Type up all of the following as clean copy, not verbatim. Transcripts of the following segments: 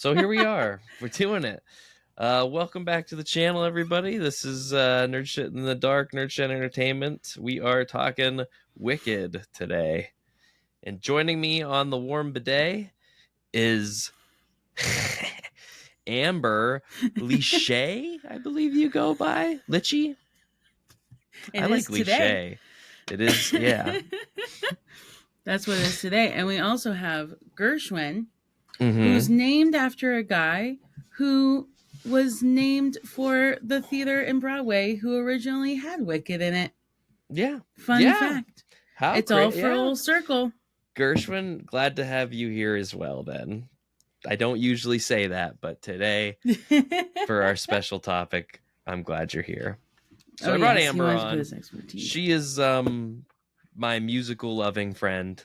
So here we are. We're doing it. Welcome back to the channel, everybody. This is Nerd Shit in the Dark, Nerd Shit Entertainment. We are talking Wicked today. And joining me on the warm bidet is Amber Leitsch, I believe you go by. Litchy? I like Leitsch. It is, yeah. That's what it is today. And we also have Gershwin, who's named after a guy who was named for the theater in Broadway who originally had Wicked in it. Yeah. Fun fact. It's all full circle. Gershwin, glad to have you here as well then. I don't usually say that, but today, for our special topic, I'm glad you're here. So I brought Amber on. She is my musical loving friend.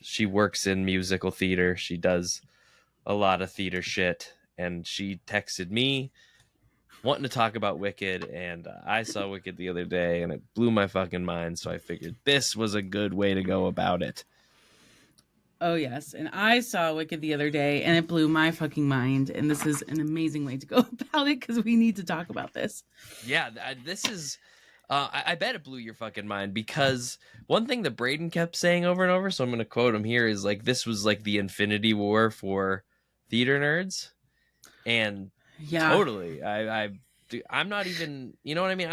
She works in musical theater. She does a lot of theater shit. And she texted me wanting to talk about Wicked. And I saw Wicked the other day and it blew my fucking mind. So I figured this was a good way to go about it. Oh, yes. And I saw Wicked the other day and it blew my fucking mind. And this is an amazing way to go about it because we need to talk about this. Yeah, this is... I bet it blew your fucking mind because one thing that Braden kept saying over and over, so I'm going to quote him here, is like this was like the Infinity War for theater nerds. And yeah, totally. I'm not even, you know what I mean?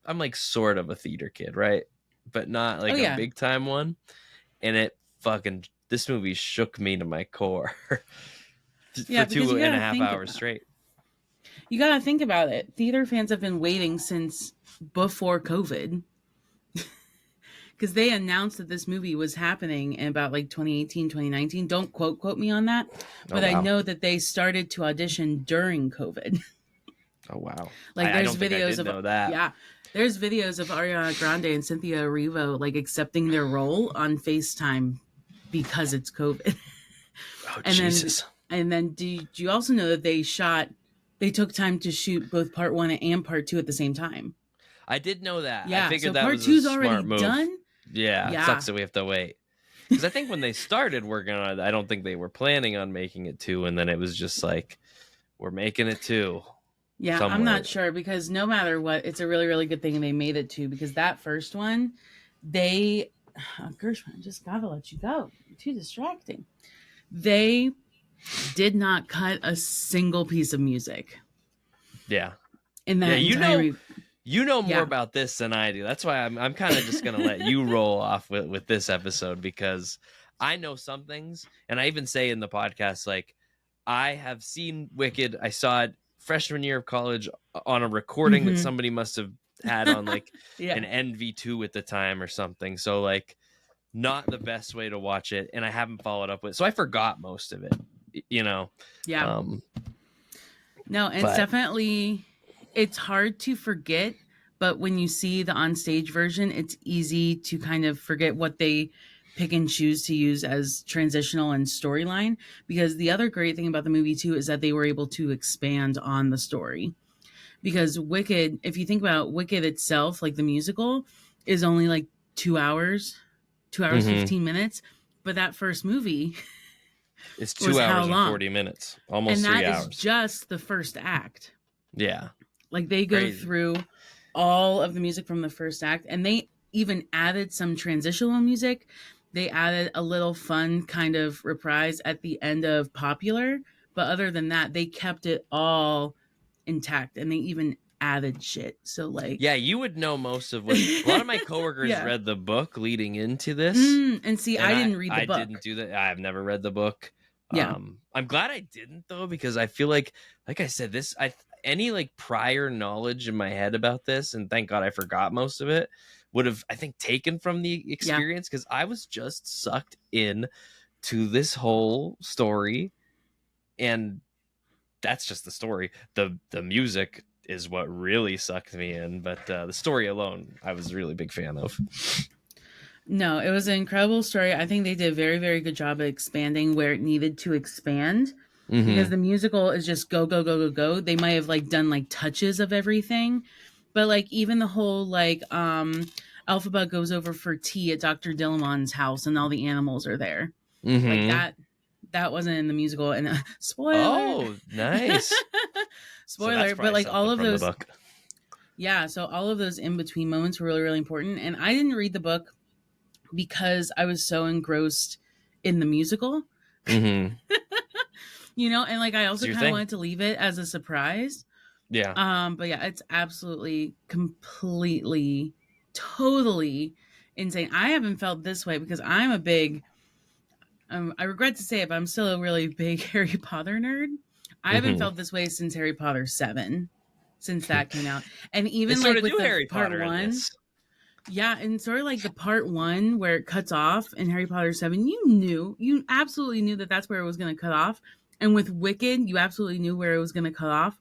I'm like sort of a theater kid, right? But not like a big time one. And it fucking... This movie shook me to my core for 2.5 hours straight. You got to think about it. Theater fans have been waiting since before COVID. Because they announced that this movie was happening in about like 2018, 2019. Don't quote me on that. But I know that they started to audition during COVID. Oh, wow. Like there's videos of that. Yeah. There's videos of Ariana Grande and Cynthia Erivo like accepting their role on FaceTime because it's COVID. Oh, Jesus. Then did you also know that they took time to shoot both part 1 and part 2 at the same time? I did know that. Yeah, I figured so that part was 2's a already smart move. Done. Yeah, it sucks that we have to wait. Because I think when they started working on it, I don't think they were planning on making it 2, and then it was just like, we're making it 2. Yeah, somewhere. I'm not sure because no matter what, it's a really, really good thing they made it 2 because that first one, Gershwin, I just gotta let you go. You're too distracting. They did not cut a single piece of music. Yeah. In that you know more about this than I do. That's why I'm kind of just gonna let you roll off with this episode because I know some things, and I even say in the podcast like I have seen Wicked. I saw it freshman year of college on a recording that somebody must have had on like an NV2 at the time or something. So like not the best way to watch it, and I haven't followed up with, so I forgot most of it, you know. No, and it's definitely, it's hard to forget, but when you see the on-stage version, it's easy to kind of forget what they pick and choose to use as transitional and storyline, because the other great thing about the movie too is that they were able to expand on the story. Because Wicked, if you think about Wicked itself, like the musical, is only like 2 hours, 15 minutes. But that first movie is 2 hours and 40 minutes, almost 3 hours. And that is just the first act. Yeah. Like they go through all of the music from the first act, and they even added some transitional music. They added a little fun kind of reprise at the end of Popular. But other than that, they kept it all intact, and they even added shit. So like, yeah, you would know most of what a lot of my coworkers read the book leading into this. And see, I didn't read the book. I didn't do that. I've never read the book. Yeah. I'm glad I didn't though, because I feel like I said, any like prior knowledge in my head about this, and thank God I forgot most of it, would have, I think, taken from the experience, because I was just sucked in to this whole story, and that's just the story. The music is what really sucked me in, but the story alone, I was a really big fan of. No, it was an incredible story. I think they did a very, very good job of expanding where it needed to expand. Because the musical is just go, go, go, go, go. They might have like done like touches of everything, but like even the whole like Alphaba goes over for tea at Dr. Dillamon's house and all the animals are there. Like that wasn't in the musical. And spoiler. Oh, nice. Spoiler, but like all of those. Book. Yeah, so all of those in between moments were really, really important. And I didn't read the book because I was so engrossed in the musical. Mm-hmm. And like I also kind of wanted to leave it as a surprise. Yeah. But yeah, it's absolutely, completely, totally insane. I haven't felt this way because I'm a big, I regret to say it, but I'm still a really big Harry Potter nerd. I haven't felt this way since Harry Potter 7, since that came out. And even like with the Harry part Potter 1. Yeah, and sort of like the part 1 where it cuts off in Harry Potter 7, you absolutely knew that that's where it was going to cut off. And with Wicked, you absolutely knew where it was going to cut off.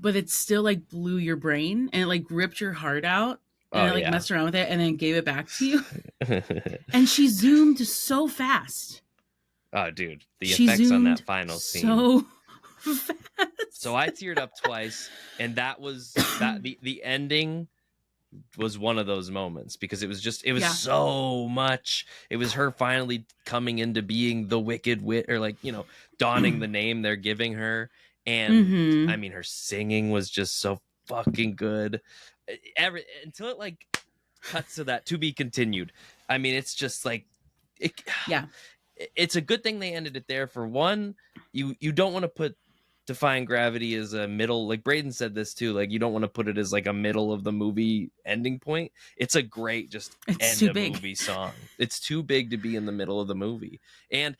But it still like blew your brain and it like ripped your heart out and it like messed around with it and then gave it back to you. And she zoomed so fast. Oh, dude, the effects on that final scene. So fast. So I teared up twice, and that was the ending was one of those moments because it was so much. It was her finally coming into being the Wicked Witch, or like, donning the name they're giving her. And I mean, her singing was just so fucking good. Until it like cuts to that to be continued. I mean, it's just like, it's a good thing they ended it there. For one, you don't want to put Defying Gravity as a middle, like Braden said this too, like you don't want to put it as like a middle of the movie ending point. It's a great just end of movie song. It's too big to be in the middle of the movie. And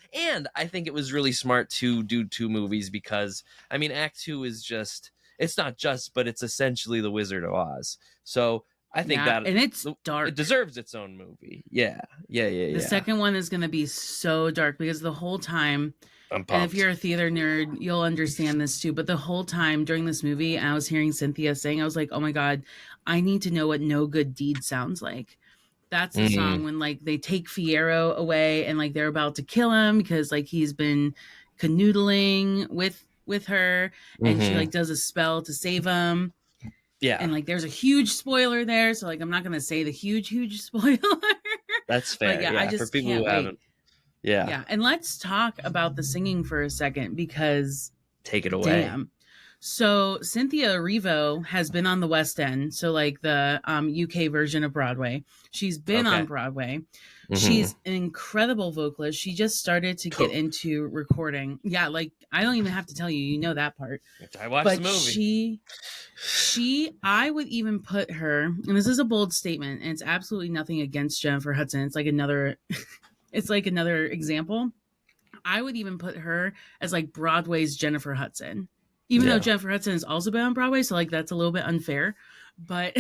I think it was really smart to do 2 movies because I mean Act 2 is just, it's not just, but it's essentially The Wizard of Oz. So I think that, and it's dark. It deserves its own movie. Yeah. The second one is going to be so dark because the whole time, and if you're a theater nerd, you'll understand this too. But the whole time during this movie, I was hearing Cynthia sing, I was like, oh my God, I need to know what No Good Deed sounds like. That's the song when like they take Fiyero away and like they're about to kill him because like he's been canoodling with her and she like does a spell to save him. Yeah. And like there's a huge spoiler there. So like I'm not going to say the huge spoiler. That's fair. But I just for people who haven't. Yeah. And let's talk about the singing for a second because take it away. Damn. So Cynthia Erivo has been on the West End, so like the UK version of Broadway. She's been on Broadway. She's an incredible vocalist. She just started to get into recording. Yeah, like I don't even have to tell you, you know that part. I watched the movie. I would even put her, and this is a bold statement, and it's absolutely nothing against Jennifer Hudson. It's like another example. I would even put her as like Broadway's Jennifer Hudson. Even though Jennifer Hudson has also been on Broadway, so like that's a little bit unfair. But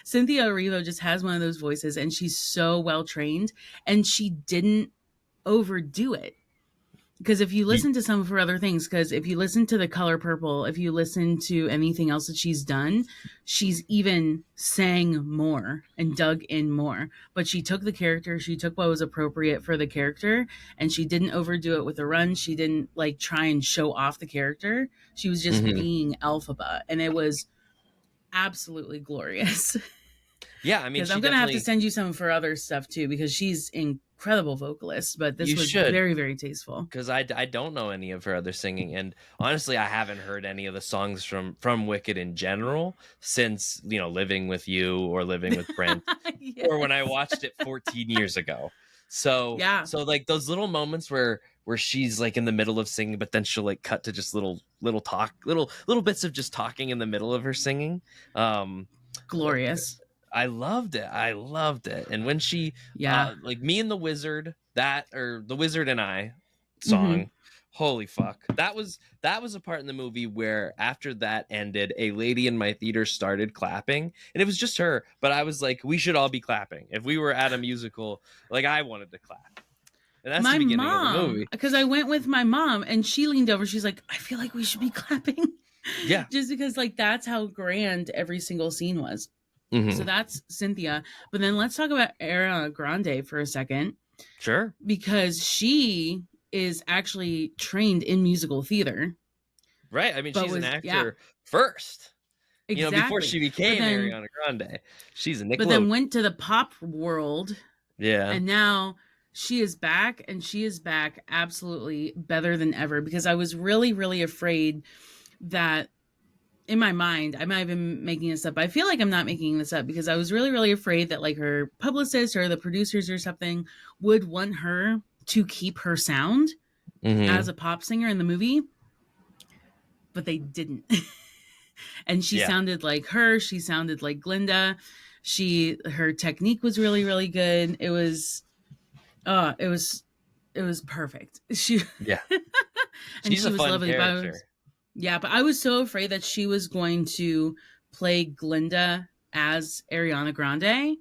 Cynthia Erivo just has one of those voices, and she's so well trained, and she didn't overdo it. Because if you listen to some of her other things, because if you listen to The Color Purple, if you listen to anything else that she's done, she's even sang more and dug in more. But she took the character, she took what was appropriate for the character, and she didn't overdo it with the run. She didn't like try and show off the character. She was just being Elphaba, and it was absolutely glorious. Yeah, I mean, because I'm gonna have to send you some of her other stuff too, because she's incredible vocalist, but this was very, very tasteful. Because I don't know any of her other singing, and honestly, I haven't heard any of the songs from Wicked in general since Living with You or Living with Brent, or when I watched it 14 years ago. So so like those little moments where she's like in the middle of singing, but then she'll like cut to just little bits of just talking in the middle of her singing. Glorious. I loved it. And when she like Me and the Wizard, or The Wizard and I song, holy fuck, that was a part in the movie where after that ended, a lady in my theater started clapping, and it was just her, but I was like, we should all be clapping. If we were at a musical, like I wanted to clap. And that's the beginning of the movie. Because I went with my mom and she leaned over, she's like, I feel like we should be clapping. Yeah. Just because like that's how grand every single scene was. So that's Cynthia. But then let's talk about Ariana Grande for a second. Sure. Because she is actually trained in musical theater. Right. I mean, she's an actor first. Exactly. Before she became Ariana Grande. She's a Nickelodeon. But then went to the pop world. Yeah. And now she is back, and she is back absolutely better than ever, because I was really, really afraid that, in my mind, I might have been making this up. I feel like I'm not making this up, because I was really, really afraid that like her publicist or the producers or something would want her to keep her sound as a pop singer in the movie, but they didn't. And she sounded like her. She sounded like Glinda. Her technique was really, really good. It was perfect. She and She's she a was fun lovely. character. But I was so afraid that she was going to play Glinda as Ariana Grande,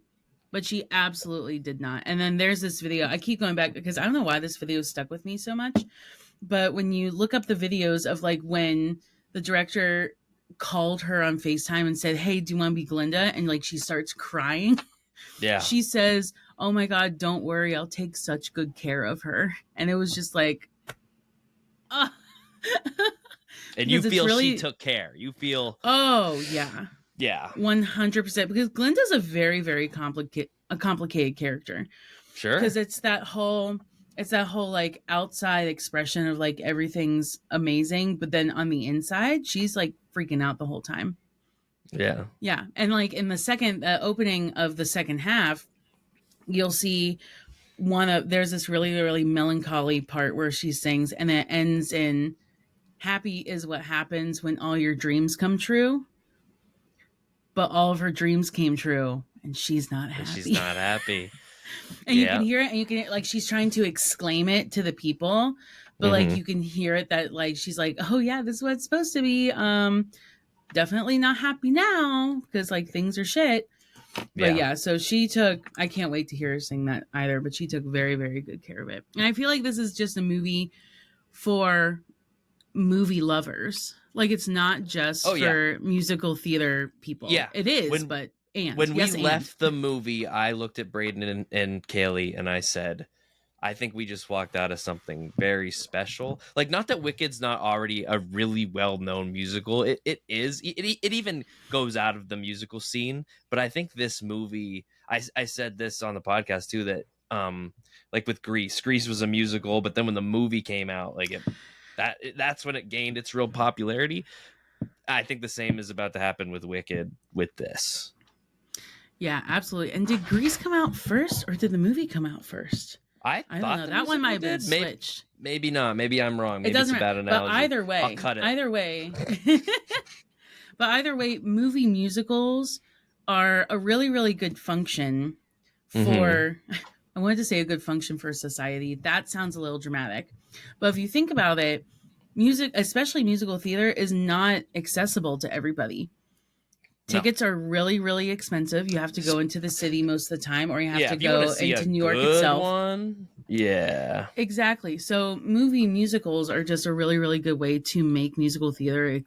but she absolutely did not. And then there's this video. I keep going back because I don't know why this video stuck with me so much. But when you look up the videos of like when the director called her on FaceTime and said, "Hey, do you want to be Glinda?" And like she starts crying. Yeah. She says, "Oh my God, don't worry. I'll take such good care of her." And it was just like, and you feel really... she took care. You feel... Oh, yeah. Yeah. 100%. Because Glinda's a very, very complicated character. Sure. Because it's that whole like outside expression of like everything's amazing, but then on the inside, she's like freaking out the whole time. Yeah. Yeah. And like in the second opening of the second half, you'll see there's this really, really melancholy part where she sings, and it ends in, "Happy is what happens when all your dreams come true." But all of her dreams came true, and she's not happy. And she's not happy. And you can hear it, and you can, like, she's trying to exclaim it to the people, but like you can hear it that like she's like, "Oh yeah, this is what it's supposed to be. Definitely not happy now because like things are shit." But yeah, so I can't wait to hear her sing that either, but she took very, very good care of it. And I feel like this is just a movie for movie lovers. Like, it's not just for musical theater people. Yeah, it is. When we left the movie, I looked at Braden and Kaylee and I said, I think we just walked out of something very special. Like, not that Wicked's not already a really well-known musical. It is. It even goes out of the musical scene. But I think this movie, I said this on the podcast too, that like with Grease was a musical, but then when the movie came out, like that's when it gained its real popularity. I think the same is about to happen with Wicked with this. Yeah, absolutely. And did Grease come out first, or did the movie come out first? I don't know. That one might have been switched. Maybe not. Maybe I'm wrong. Maybe it's a bad analogy. But either way, I'll cut it. Either way, movie musicals are a really, really good function for. I wanted to say a good function for society. That sounds a little dramatic, but if you think about it, music, especially musical theater, is not accessible to everybody. Tickets are really, really expensive. You have to go into the city most of the time, or you have to go into New York itself. Yeah. Exactly. So movie musicals are just a really, really good way to make musical theater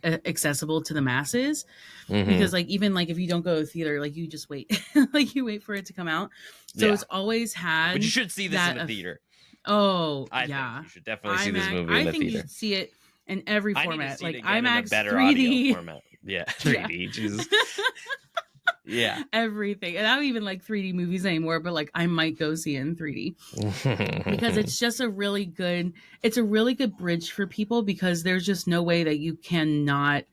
accessible to the masses. Because like, even like if you don't go to theater, like you just wait, like you wait for it to come out. So it's always had. But you should see this in the theater. Oh, I think you should definitely see this movie in the theater. I think you should see it in every format, like IMAX, better 3D format. Yeah, 3D. Jesus. Yeah, everything. And I don't even like 3D movies anymore, but like I might go see it in 3D because it's just a really good bridge for people, because there's just no way that you cannot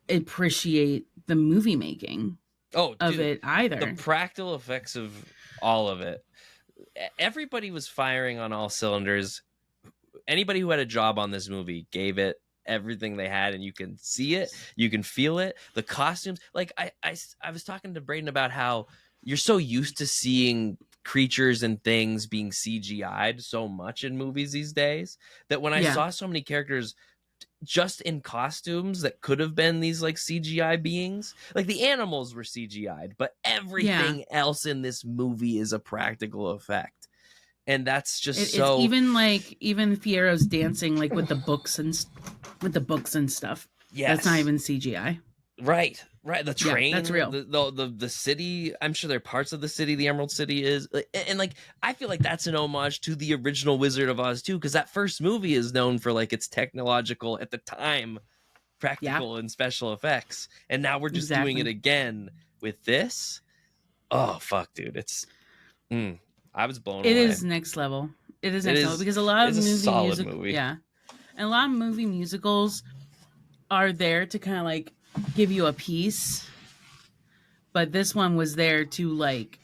appreciate the movie making of it either. The practical effects of all of it. Everybody was firing on all cylinders. Anybody who had a job on this movie gave it everything they had, and you can see it, you can feel it. The costumes, like I was talking to Braden about how you're so used to seeing creatures and things being CGI'd so much in movies these days, that when I saw so many characters just in costumes that could have been these like CGI beings, like the animals were CGI'd, but everything else in this movie is a practical effect. And that's just so. Even Fiero's dancing like with the books and stuff. Yes, that's not even CGI. Right. The train, that's real. The city. I'm sure there are parts of the city, the Emerald City is, and like I feel like that's an homage to the original Wizard of Oz too, because that first movie is known for like its technological at the time, practical and special effects, and now we're just doing it again with this. Oh fuck, dude, it's. I was blown It away. is next level. It is next level because a lot of movie yeah, and a lot of movie musicals are there to kind of like give you a piece, but this one was there to like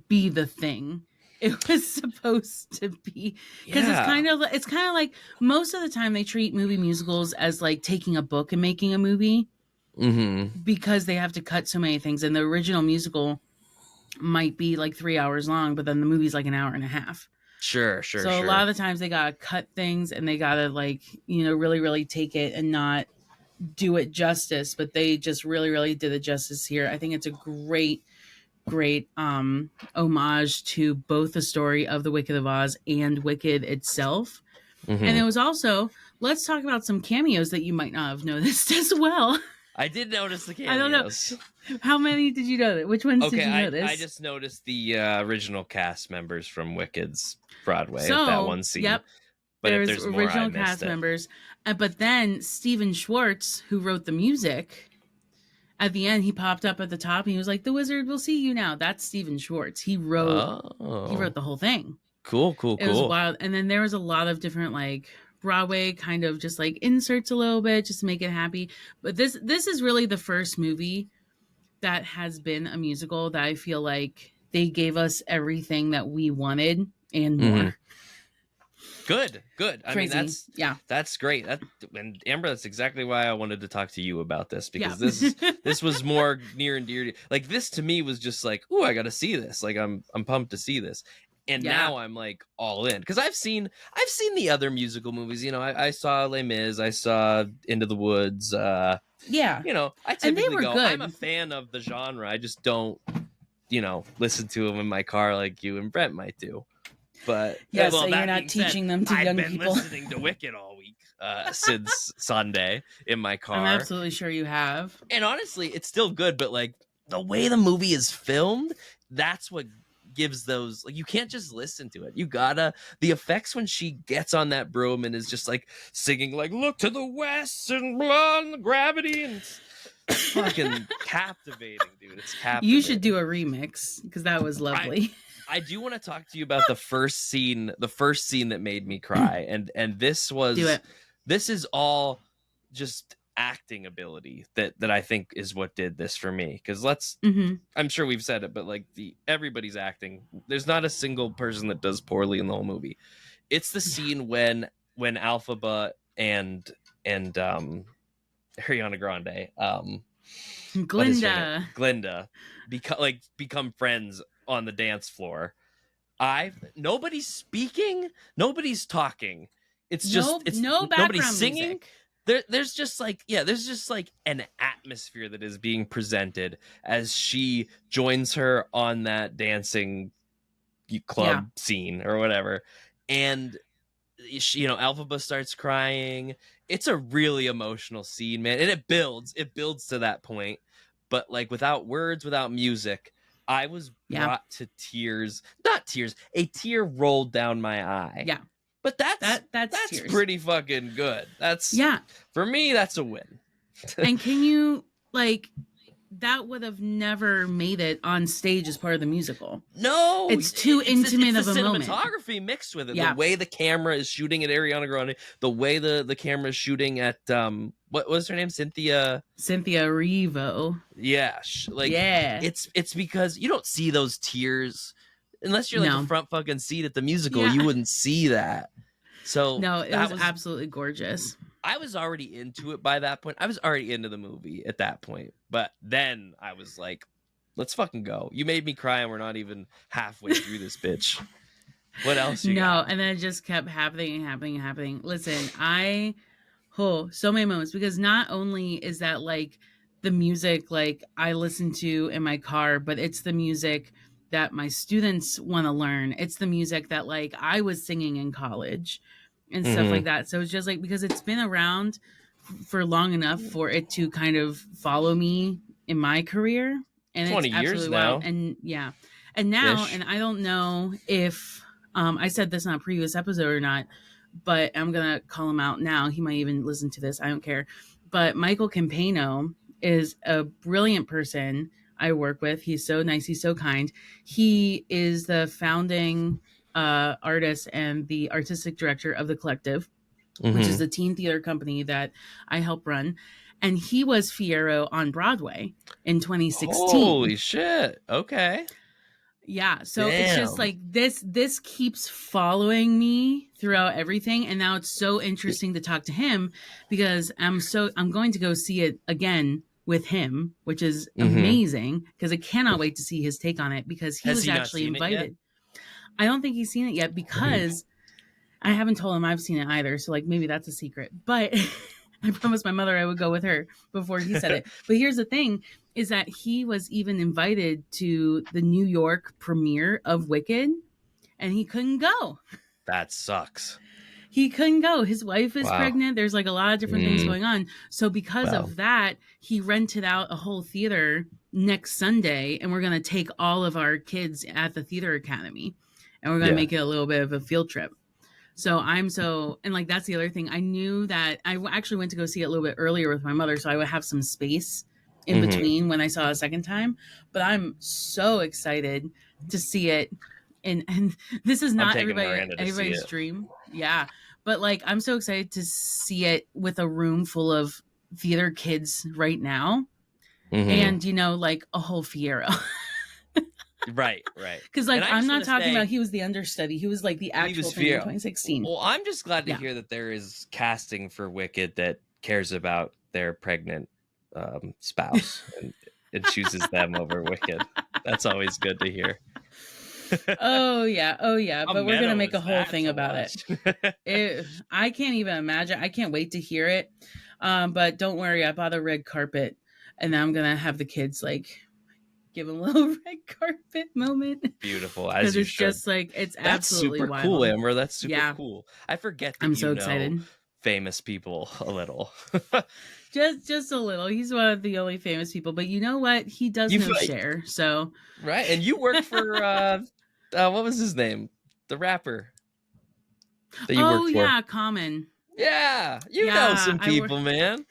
be the thing it was supposed to be, because it's kind of like most of the time they treat movie musicals as like taking a book and making a movie, because they have to cut so many things, and the original musical might be like 3 hours long, but then the movie's like an hour and a half. Sure. A lot of the times they gotta cut things, and they gotta like, you know, really really take it and not do it justice, but they just really really did it justice here. I think it's a great homage to both the story of the Wicked of Oz and Wicked itself. And it was also, let's talk about some cameos that you might not have noticed as well. I did notice the cameos. I don't know. How many did you notice? Which ones did you notice? I just noticed the original cast members from Wicked's Broadway at that one scene. Yep. But there's if there's original cast members. But then Stephen Schwartz, who wrote the music, at the end he popped up at the top and he was like, "The wizard will see you now." That's Stephen Schwartz. He wrote the whole thing. Cool. It was wild. And then there was a lot of different like Broadway kind of just like inserts a little bit just to make it happy. But this is really the first movie that has been a musical that I feel like they gave us everything that we wanted and more. Good. I Crazy. mean, that's great. And Amber, that's exactly why I wanted to talk to you about this, because this was more near and dear to, like, this to me was just like, ooh, I got to see this. Like, I'm pumped to see this. And now I'm like all in, because I've seen the other musical movies. You know, I saw Les Mis, I saw Into the Woods. You know, I typically go, good. I'm a fan of the genre. I just don't, you know, listen to them in my car like you and Brent might do. But yeah, so you're not teaching them to young people. I've been listening to Wicked all week since Sunday in my car. I'm absolutely sure you have. And honestly, it's still good, but like the way the movie is filmed, that's what gives those, like, you can't just listen to it. You gotta, the effects when she gets on that broom and is just like singing like "Look to the west and blah, gravity," and fucking captivating, dude. It's captivating. You should do a remix, because that was lovely. I do want to talk to you about the first scene that made me cry, and this is all just acting ability that I think is what did this for me. Because I'm sure we've said it, but like everybody's acting. There's not a single person that does poorly in the whole movie. It's the scene when Alphaba and Ariana Grande, Glinda become friends on the dance floor. Nobody's speaking, nobody's talking. It's just nobody's singing. Music. There's just like an atmosphere that is being presented as she joins her on that dancing club scene or whatever, and she, you know, Alphaba starts crying. It's a really emotional scene, man, and it builds to that point, but like without words, without music, I was brought to tears. Not tears, a tear rolled down my eye. Yeah. But that's pretty fucking good. For me, that's a win. And can you, like, that would have never made it on stage as part of the musical. No, it's too intimate of a moment. Cinematography mixed with it. The way the camera is shooting at Ariana Grande, the way the camera is shooting at what was her name? Cynthia Erivo. Yeah, it's because you don't see those tears unless you're like the front fucking seat at the musical. You wouldn't see that. So no, it was absolutely gorgeous. I was already into it by that point. I was already into the movie at that point. But then I was like, let's fucking go. You made me cry and we're not even halfway through this bitch. What else you got? And then it just kept happening. Listen, so many moments, because not only is that like the music like I listen to in my car, but it's the music that my students want to learn. It's the music that like I was singing in college and stuff like that. So it's just like, because it's been around for long enough for it to kind of follow me in my career. And 20 it's years now. Wild. And and now, and I don't know if I said this on a previous episode or not, but I'm going to call him out now. He might even listen to this. I don't care. But Michael Campano is a brilliant person I work with. He's so nice. He's so kind. He is the founding artist and the artistic director of the Collective, which is the teen theater company that I help run. And he was Fiyero on Broadway in 2016. Holy shit. Okay. Yeah, so it's just like this keeps following me throughout everything, and now it's so interesting to talk to him because I'm going to go see it again with him, which is amazing because I cannot wait to see his take on it because he was actually invited. I don't think he's seen it yet because I haven't told him I've seen it either, so like maybe that's a secret. But I promised my mother I would go with her before he said it. But here's the thing is that he was even invited to the New York premiere of Wicked and he couldn't go. That sucks. He couldn't go. His wife is pregnant. There's like a lot of different things going on. So because of that, he rented out a whole theater next Sunday and we're going to take all of our kids at the theater academy and we're going to make it a little bit of a field trip. So and like, that's the other thing. I knew that I actually went to go see it a little bit earlier with my mother, so I would have some space in between when I saw it a second time. But I'm so excited to see it. And this is not everybody's dream. Yeah. But like, I'm so excited to see it with a room full of theater kids right now. And, you know, like a whole Fiyero. Right. Because like I'm not talking about he was the understudy. He was like the actual thing in 2016. Well, I'm just glad to hear that there is casting for Wicked that cares about their pregnant spouse and chooses them over Wicked. That's always good to hear. Oh yeah. But we're gonna make a whole thing about it. I can't even imagine. I can't wait to hear it. But don't worry, I bought a red carpet, and I'm gonna have the kids like give them a little red carpet moment. Beautiful, as you should. Just like it's absolutely super wild. Cool, Amber. That's super cool. I forget that I'm so excited. Famous people a little. just a little. He's one of the only famous people, but you know what? He does know Cher. So right, and you work for what was his name? The rapper that you work for. Yeah, Common. Yeah, you know some people, man.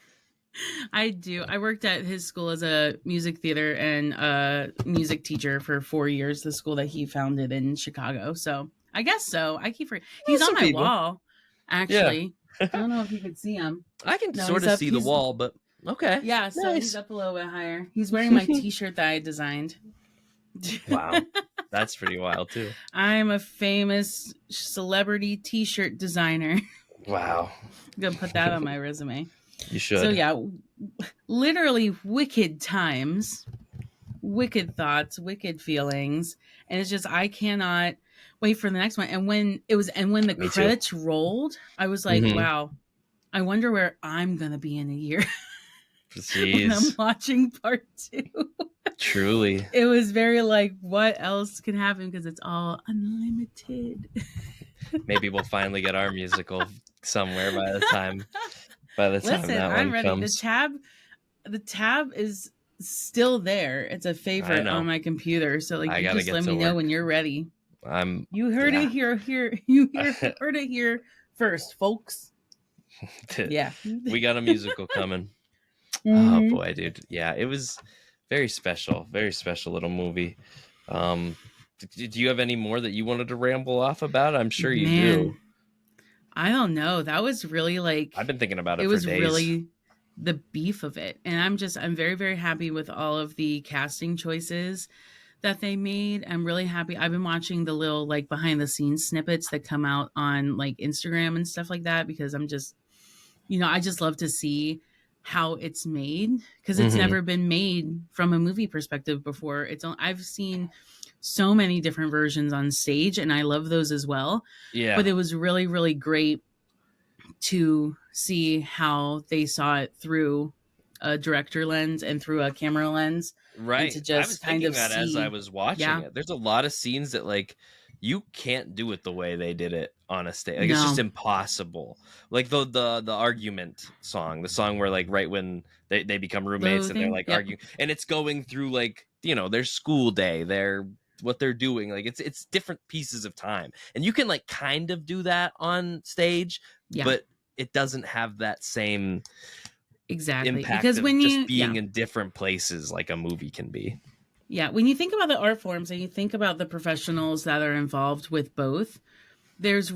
I do. I worked at his school as a music theater and music teacher for 4 years, the school that he founded in Chicago. So I guess so. I keep forgetting. He's on my wall, actually. Yeah. I don't know if you could see him. I can sort of see the wall, but okay. Yeah, so he's up a little bit higher. He's wearing my t-shirt that I designed. Wow. That's pretty wild, too. I'm a famous celebrity t-shirt designer. Wow. I'm going to put that on my resume. You should. So yeah, literally wicked times, wicked thoughts, wicked feelings. And it's just, I cannot wait for the next one. And when the credits rolled, I was like, wow, I wonder where I'm going to be in a year. When I'm watching part 2. Truly. It was very like, what else can happen? Because it's all unlimited. Maybe we'll finally get our musical somewhere by the time. Listen, that I'm one ready. comes. The tab is still there. It's a favorite on my computer. So like, you just let me know when you're ready. You heard it here. You heard it here first, folks. Yeah, we got a musical coming. Oh boy, dude. Yeah, it was very special little movie. Do you have any more that you wanted to ramble off about? I'm sure you do. I don't know. That was really like, I've been thinking about it. It was for days. really the beef of it. And I'm very, very happy with all of the casting choices that they made. I'm really happy. I've been watching the little like behind the scenes snippets that come out on like Instagram and stuff like that, because I'm just, I just love to see how it's made, because it's never been made from a movie perspective before. I've seen so many different versions on stage, and I love those as well. Yeah. But it was really, really great to see how they saw it through a director lens and through a camera lens. Right. To just I was thinking that as I was watching it. There's a lot of scenes that like you can't do it the way they did it on a stage. Like it's just impossible. Like the argument song, the song where like right when they become roommates and they're like arguing, and it's going through like, their school day, what they're doing, like it's different pieces of time, and you can like kind of do that on stage, but it doesn't have that same impact because when you just being in different places like a movie can be. Yeah, when you think about the art forms and you think about the professionals that are involved with both, there's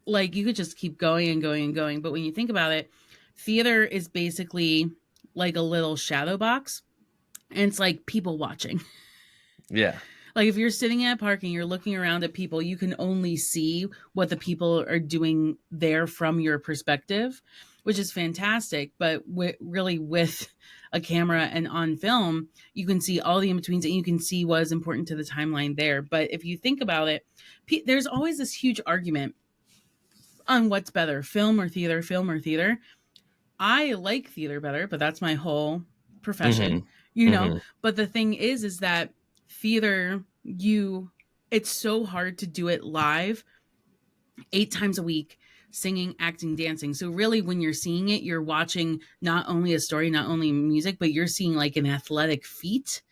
like you could just keep going and going and going. But when you think about it, theater is basically like a little shadow box, and it's like people watching. Yeah. Like if you're sitting at a park and you're looking around at people, you can only see what the people are doing there from your perspective, which is fantastic. But really, with a camera and on film, you can see all the in betweens and you can see what is important to the timeline there. But if you think about it, there's always this huge argument on what's better, film or theater, film or theater. I like theater better, but that's my whole profession, Mm-hmm. Mm-hmm. But the thing is that theater, it's so hard to do it live 8 times a week, singing, acting, dancing. So really, when you're seeing it, you're watching not only a story, not only music, but you're seeing like an athletic feat,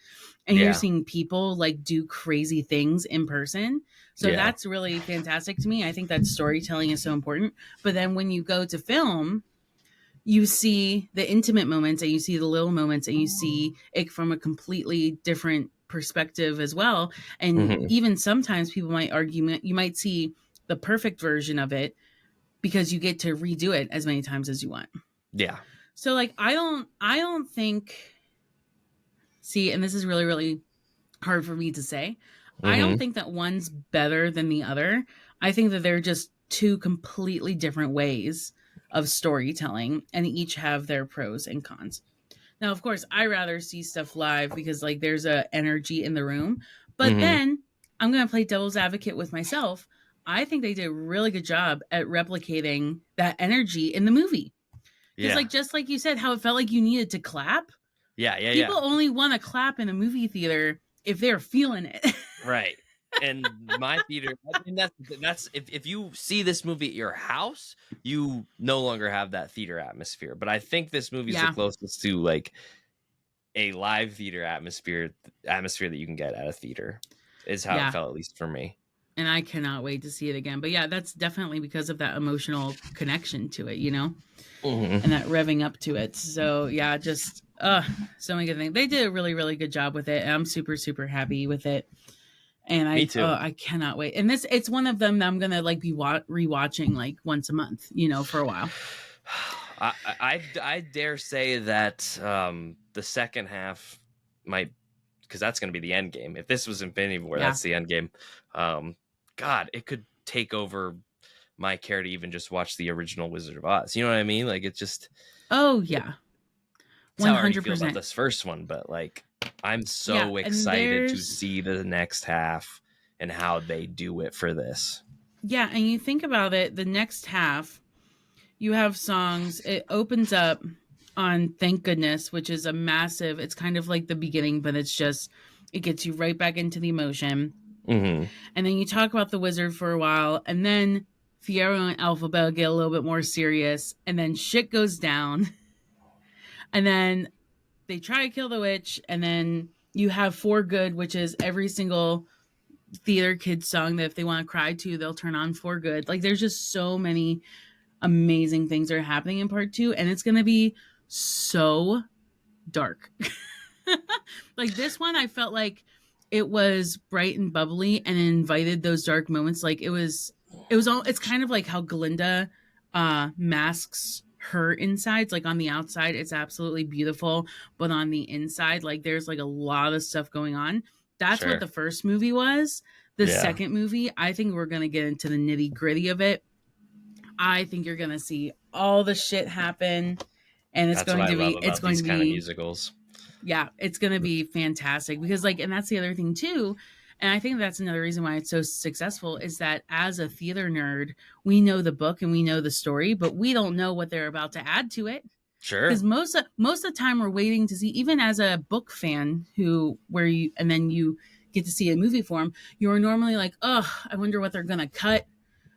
and you're seeing people like do crazy things in person. So that's really fantastic to me. I think that storytelling is so important. But then when you go to film, you see the intimate moments and you see the little moments and you see it from a completely different perspective as well. And even sometimes people might argue, you might see the perfect version of it because you get to redo it as many times as you want. Yeah. So like I don't think, see, and this is really, really hard for me to say. I don't think that one's better than the other. I think that they're just two completely different ways of storytelling, and each have their pros and cons. Now, of course, I rather see stuff live because like there's a energy in the room. But then I'm going to play devil's advocate with myself. I think they did a really good job at replicating that energy in the movie. Because like just like you said, how it felt like you needed to clap. Yeah. People only want to clap in a movie theater if they're feeling it. Right. And my theater, I mean, that's if you see this movie at your house, you no longer have that theater atmosphere. But I think this movie is the closest to like a live theater atmosphere that you can get at a theater, is how it felt, at least for me. And I cannot wait to see it again. But yeah, that's definitely because of that emotional connection to it, and that revving up to it. So yeah, just so many good things. They did a really, really good job with it. And I'm super, super happy with it. And Me too. I cannot wait. And it's one of them that I'm gonna like be rewatching like once a month, for a while. I dare say that the second half might, because that's going to be the end game. If this was Infinity War, that's the end game. God, it could take over my care to even just watch the original Wizard of Oz. You know what I mean? Like, it's just. Oh yeah, 100%. How I already feel about this first one, but like, I'm so excited to see the next half and how they do it for this. Yeah, and you think about it, the next half, you have songs. It opens up on Thank Goodness, which is a massive, it's kind of like the beginning, but it's just, it gets you right back into the emotion. And then you talk about the wizard for a while, and then Fiyero and Elphaba get a little bit more serious, and then shit goes down. And then they try to kill the witch, and then you have For Good, which is every single theater kid song that if they want to cry to, they'll turn on For Good. Like there's just so many amazing things that are happening in part 2, and it's going to be so dark. Like this one, I felt like it was bright and bubbly and invited those dark moments. Like it's kind of like how Glinda masks her insides. Like on the outside, it's absolutely beautiful, but on the inside, like there's like a lot of stuff going on. That's what the first movie was. The second movie, I think we're going to get into the nitty gritty of it. I think you're going to see all the shit happen, and it's going to be kind of musicals. Yeah, it's going to be fantastic because like, and that's the other thing too. And I think that's another reason why it's so successful is that as a theater nerd, we know the book and we know the story, but we don't know what they're about to add to it. Sure. Because most of the time we're waiting to see, even as a book fan and then you get to see a movie form, you're normally like, oh, I wonder what they're going to cut.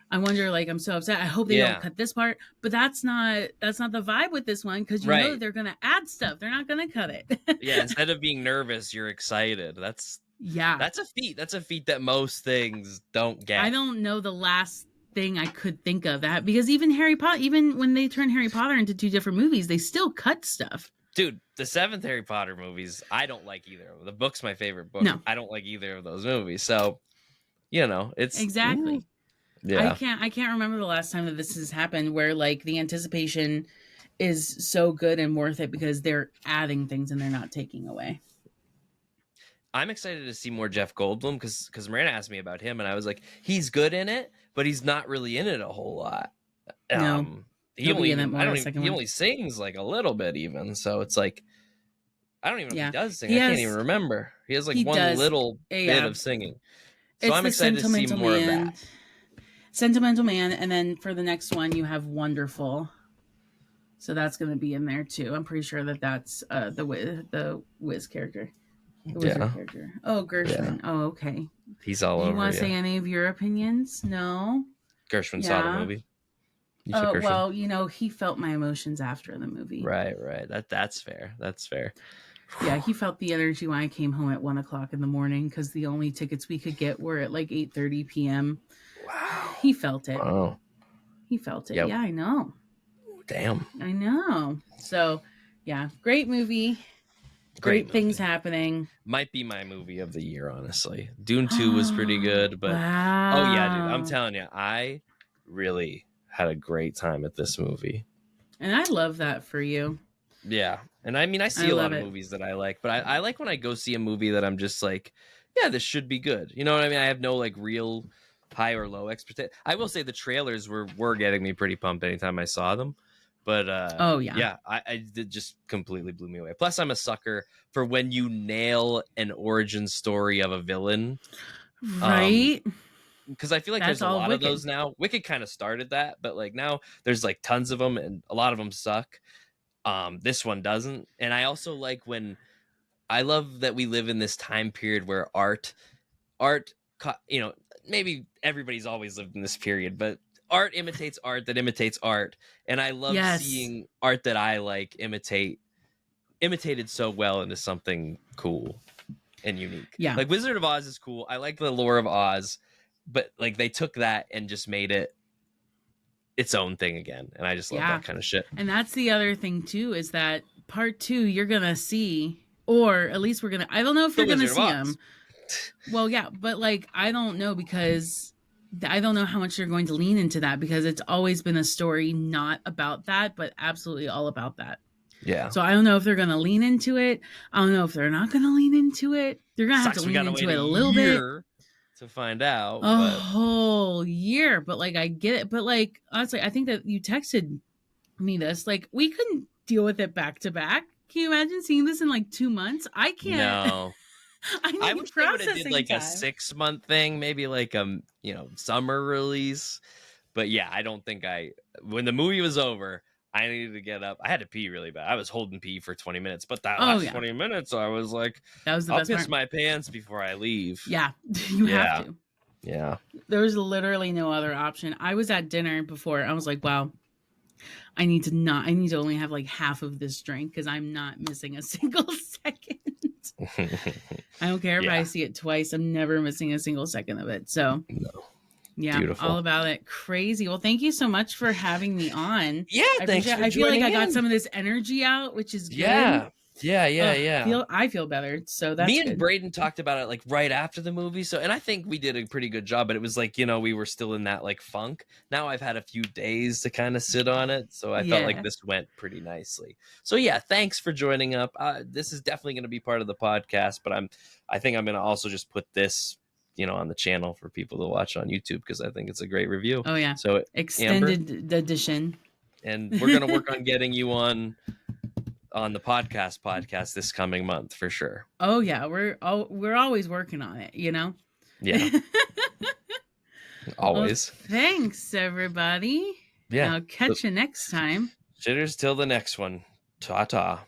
I wonder, like, I'm so upset. I hope they don't cut this part. But that's not the vibe with this one because you know that they're going to add stuff. They're not going to cut it. Instead of being nervous, you're excited. That's a feat. That's a feat that most things don't get. I don't know the last thing I could think of that because even Harry Potter, even when they turned Harry Potter into 2 different movies, they still cut stuff. Dude, the 7th Harry Potter movies, I don't like either of them. The book's my favorite book. No. I don't like either of those movies. So, it's exactly. Yeah. I can't remember the last time that this has happened where like the anticipation is so good and worth it because they're adding things and they're not taking away. I'm excited to see more Jeff Goldblum because Miranda asked me about him and I was like, he's good in it, but he's not really in it a whole lot. No. He only sings like a little bit even. So it's like, I don't even know if he does sing. I can't even remember. He has like one little bit of singing. So I'm excited to see more of that. Sentimental Man, and then for the next one you have Wonderful. So that's going to be in there too. I'm pretty sure that that's the Wiz character. The wizard character. Oh, Gershwin. Yeah. Oh, okay. He's all over. You want to say any of your opinions? No. Gershwin saw the movie. Well, he felt my emotions after the movie. Right. That's fair. Yeah, he felt the energy when I came home at 1:00 in the morning because the only tickets we could get were at like 8:30 p.m. Wow. He felt it. Wow. He felt it. Yep. Yeah, I know. Damn. I know. So, yeah, great movie. Great things happening. Might be my movie of the year, honestly. Dune 2 was pretty good, but wow. Oh yeah, dude, I'm telling you, I really had a great time at this movie. And I love that for you. Yeah. And I mean, I see a lot of movies that I like, but I like when I go see a movie that I'm just like, yeah, this should be good. You know what I mean? I have no like real high or low expectation. I will say the trailers were getting me pretty pumped anytime I saw them. But I did just completely blew me away. Plus, I'm a sucker for when you nail an origin story of a villain, right? Because I feel like there's a lot of those now. Wicked kind of started that, but like now there's like tons of them, and a lot of them suck. This one doesn't, and I also like when I love that we live in this time period where art, maybe everybody's always lived in this period, but art imitates art that imitates art, and I love seeing art that I like imitated so well into something cool and unique. Yeah, like Wizard of Oz is cool. I like the lore of Oz, but like they took that and just made it its own thing again, and I just love that kind of shit. And that's the other thing too, is that part 2 you're gonna see, or at least I don't know if you're gonna see them. Well, yeah, but like I don't know, because I don't know how much you're going to lean into that, because it's always been a story not about that, but absolutely all about that. Yeah. So I don't know if they're going to lean into it. I don't know if they're not going to lean into it. They're going to have to lean into it a little bit to find out. A whole year, but like I get it. But like honestly, I think that you texted me this. Like we couldn't deal with it back to back. Can you imagine seeing this in like 2 months? I can't. No. I wish they would have did like a 6-month thing, maybe like summer release. But yeah, I don't think when the movie was over, I needed to get up. I had to pee really bad. I was holding pee for 20 minutes, but that last 20 minutes, I was like, that was the best I'll piss my pants before I leave. Yeah, you have to. Yeah. There was literally no other option. I was at dinner before. I was like, wow, I need to only have like half of this drink because I'm not missing a single second. I don't care if I see it twice. I'm never missing a single second of it. So, yeah, beautiful. All about it. Crazy. Well, thank you so much for having me on. Yeah, thanks. I feel like I got some of this energy out, which is good. Yeah. I feel better. So that's me and Braden talked about it like right after the movie. So, and I think we did a pretty good job, but it was like, we were still in that like funk. Now I've had a few days to kind of sit on it. So I felt like this went pretty nicely. So yeah, thanks for joining up. This is definitely going to be part of the podcast, but I think I'm going to also just put this, on the channel for people to watch on YouTube, because I think it's a great review. Oh yeah. So extended edition. And we're going to work on getting you on the podcast this coming month for sure. Oh yeah, we're always working on it, Yeah. Always. Well, thanks everybody. Yeah. I'll catch you next time. Jitters till the next one. Ta-ta.